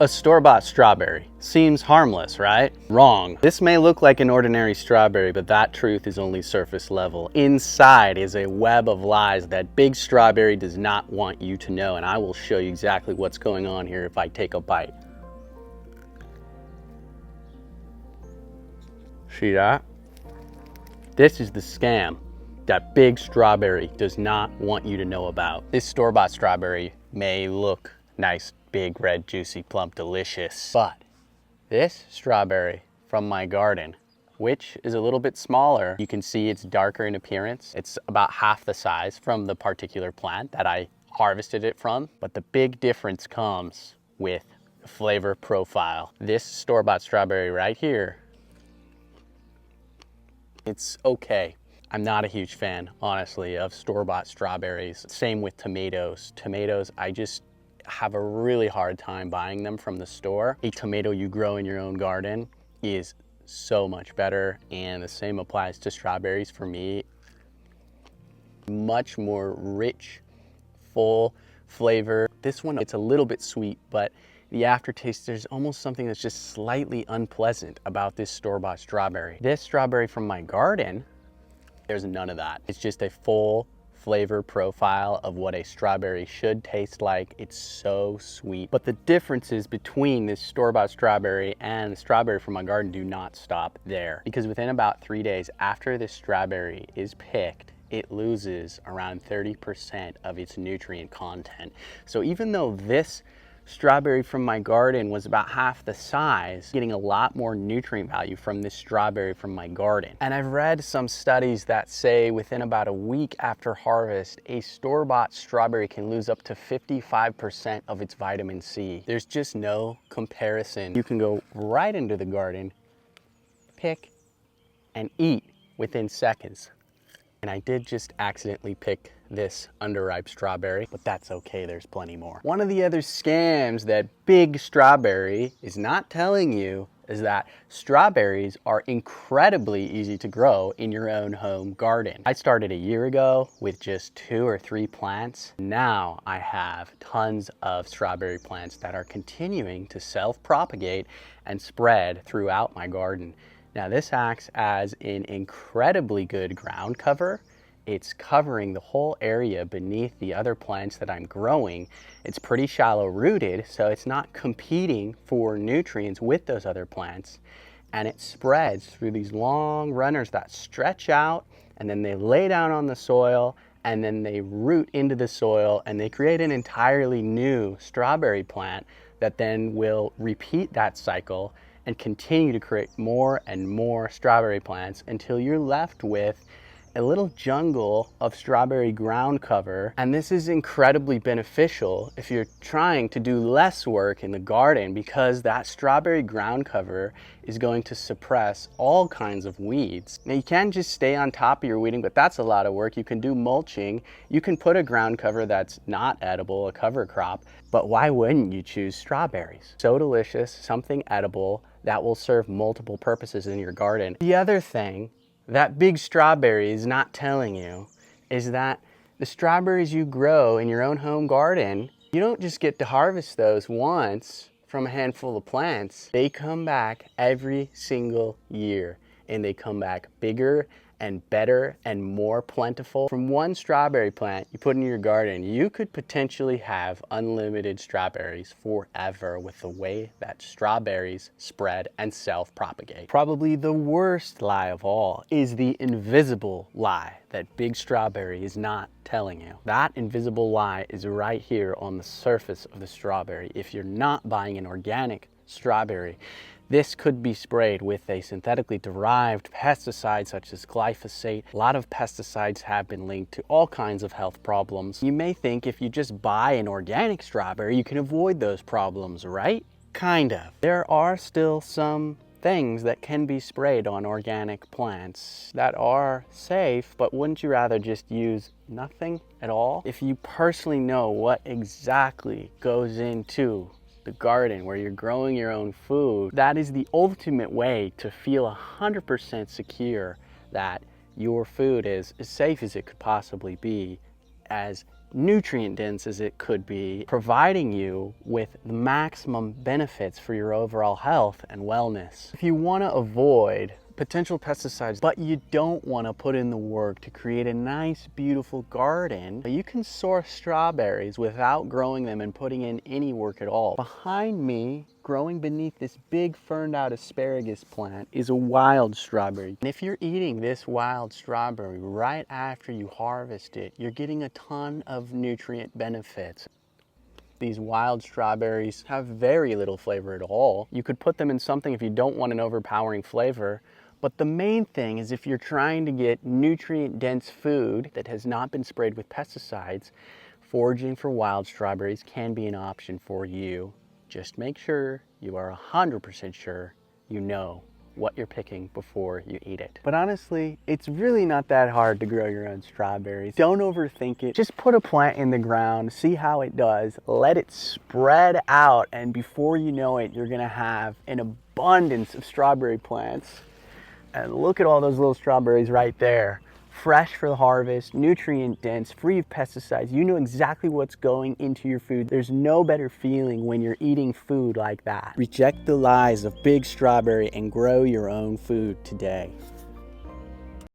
A store-bought strawberry. Seems harmless, right? Wrong. This may look like an ordinary strawberry, but that truth is only surface level. Inside is a web of lies that Big Strawberry does not want you to know, and I will show you exactly what's going on here if I take a bite. See that? This is the scam that Big Strawberry does not want you to know about. This store-bought strawberry may look nice, big, red, juicy, plump, delicious, but this strawberry from my garden, which is a little bit smaller, you can see it's darker in appearance. It's about half the size from the particular plant that I harvested it from, but the big difference comes with the flavor profile. This store-bought strawberry right here, it's okay. I'm not a huge fan, honestly, of store-bought strawberries. Same with tomatoes. Tomatoes, I just have a really hard time buying them from the store. A tomato you grow in your own garden is so much better, and the same applies to strawberries for me. Much more rich, full flavor. This one, it's a little bit sweet, but the aftertaste, there's almost something that's just slightly unpleasant about this store-bought strawberry. This strawberry from my garden, there's none of that. It's just a full flavor profile of what a strawberry should taste like. It's so sweet. But the differences between this store-bought strawberry and the strawberry from my garden do not stop there, because within about 3 days after this strawberry is picked, it loses around 30% of its nutrient content. So even though this strawberry from my garden was about half the size, getting a lot more nutrient value from this strawberry from my garden. And I've read some studies that say within about a week after harvest, a store-bought strawberry can lose up to 55% of its vitamin C. There's just no comparison. You can go right into the garden, pick, and eat within seconds. And I did just accidentally pick this underripe strawberry, but that's okay, there's plenty more. One of the other scams that Big Strawberry is not telling you is that strawberries are incredibly easy to grow in your own home garden. I started a year ago with just 2 or 3 plants. Now I have tons of strawberry plants that are continuing to self-propagate and spread throughout my garden. Now this acts as an incredibly good ground cover. It's covering the whole area beneath the other plants that I'm growing. It's pretty shallow rooted, so it's not competing for nutrients with those other plants. And it spreads through these long runners that stretch out, and then they lay down on the soil, and then they root into the soil, and they create an entirely new strawberry plant that then will repeat that cycle and continue to create more and more strawberry plants until you're left with a little jungle of strawberry ground cover. And this is incredibly beneficial if you're trying to do less work in the garden, because that strawberry ground cover is going to suppress all kinds of weeds. Now you can just stay on top of your weeding, but that's a lot of work. You can do mulching. You can put a ground cover that's not edible, a cover crop, but why wouldn't you choose strawberries? So delicious, something edible that will serve multiple purposes in your garden. The other thing that Big Strawberry is not telling you is that the strawberries you grow in your own home garden, you don't just get to harvest those once from a handful of plants. They come back every single year, and they come back bigger and better and more plentiful. From one strawberry plant you put in your garden, you could potentially have unlimited strawberries forever with the way that strawberries spread and self-propagate. Probably the worst lie of all is the invisible lie that Big Strawberry is not telling you. That invisible lie is right here on the surface of the strawberry. If you're not buying an organic strawberry, this could be sprayed with a synthetically derived pesticide such as glyphosate. A lot of pesticides have been linked to all kinds of health problems. You may think if you just buy an organic strawberry, you can avoid those problems, right? Kind of. There are still some things that can be sprayed on organic plants that are safe, but wouldn't you rather just use nothing at all? If you personally know what exactly goes into the garden where you're growing your own food, that is the ultimate way to feel 100% secure that your food is as safe as it could possibly be, as nutrient dense as it could be, providing you with the maximum benefits for your overall health and wellness. If you want to avoid potential pesticides, but you don't want to put in the work to create a nice, beautiful garden, you can source strawberries without growing them and putting in any work at all. Behind me, growing beneath this big ferned out asparagus plant, is a wild strawberry. And if you're eating this wild strawberry right after you harvest it, you're getting a ton of nutrient benefits. These wild strawberries have very little flavor at all. You could put them in something if you don't want an overpowering flavor. But the main thing is, if you're trying to get nutrient-dense food that has not been sprayed with pesticides, foraging for wild strawberries can be an option for you. Just make sure you are 100% sure you know what you're picking before you eat it. But honestly, it's really not that hard to grow your own strawberries. Don't overthink it. Just put a plant in the ground, see how it does, let it spread out, and before you know it, you're gonna have an abundance of strawberry plants. And look at all those little strawberries right there. Fresh for the harvest, nutrient dense, free of pesticides. You know exactly what's going into your food. There's no better feeling when you're eating food like that. Reject the lies of Big Strawberry and grow your own food today.